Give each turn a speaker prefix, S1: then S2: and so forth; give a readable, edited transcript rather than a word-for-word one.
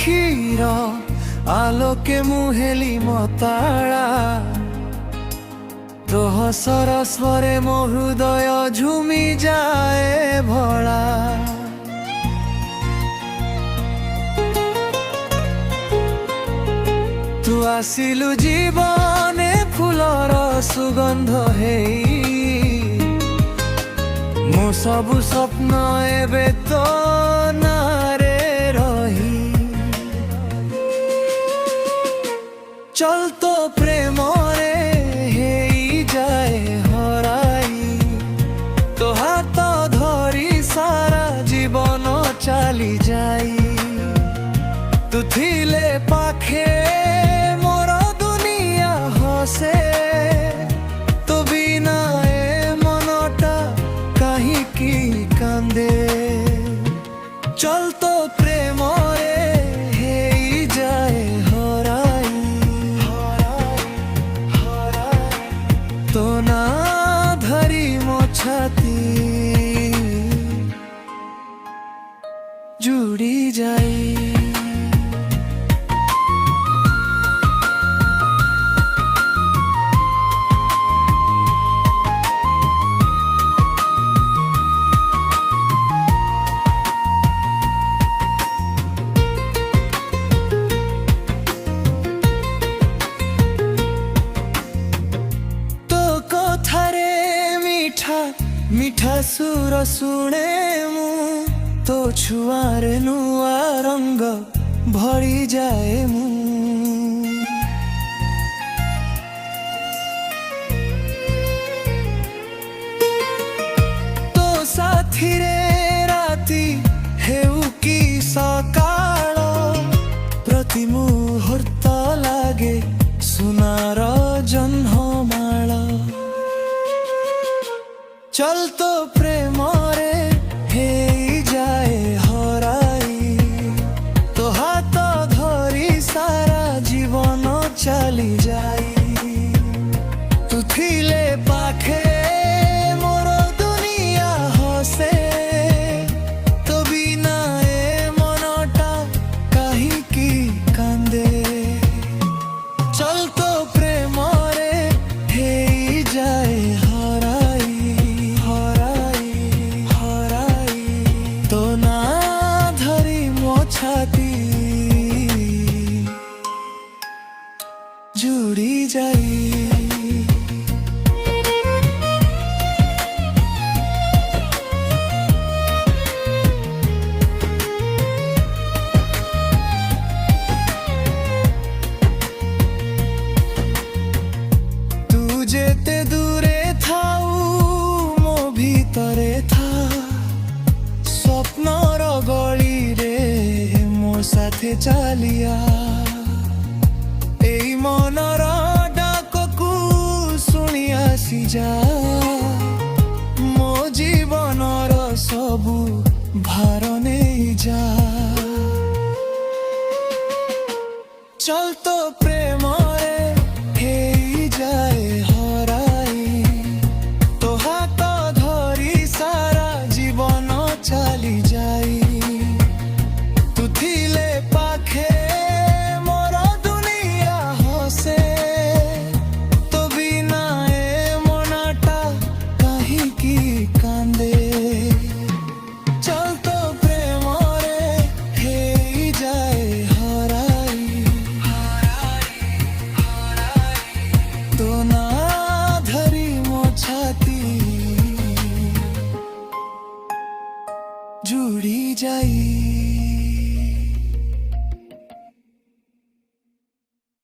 S1: আখির আলোকে মুহেলি মতাড়া রহস্যর স্বরে ମୋ ହୃଦୟ ঝুমি যায় ভরা। তু আসিলু জীবনে ফুলর সুগন্ধ হেই মো সবু স্বপ্ন এবে তো নারে রহি। চল তো প্রেমরে হেই যায় হরাই তো হাত ধরি সারা জীবন চালি যাই। তু থিলে পাখে মোর দুনিয়া হসে তো বিনা এ মনটা কাহিকি কান্দে। চল তো প্রেমরে হেই যায় হরাই তো না ধরি মো ছাতি জুড়ি যাই। মিঠা সুর শুণে মু তো ছুଆରେ ନୂଆ ରଙ୍ଗ ଭରି ଯାଏ ମୁଁ। ତୋ ସାଥିରେ ରାତି ହେଉ କି ସକାଳ ପ୍ରତି ମୁହୂର୍ତ୍ତ ଲାଗେ ସୁନାର ଜହ୍ନମାଳ। চল তো প্রেমরে হেই যায় হরাই তো হাত ধরি সারা জীবন চালি যাই। তু থিলে পাখে মোর দুনিয়া হসে তো বিনা এ মনটা কাহিকি কান্দে। চল তো প্রেমরে হেই যায় ছাতি জুড়ি যাই। তু যেতে দূরে থাও মো ভিতরে থা স্বপ্নর গলিরে সাথে চালিয়া এই মনর ডাককু শুনি আসি যা। মো জীবনর সবু ভার নেই যা। চল তো প্রেমরে হেই যায় হরাই তো হাত ধরি সারা জীবন চালি যাই। থিলে পাখে মোর দুনিয়া হসে তো বিনা এ মনটা কাহিকি কান্দে। চল তো প্রেমরে হেই যায় হরাই তো না ধরি মো ছাতি জুড়ি যাই।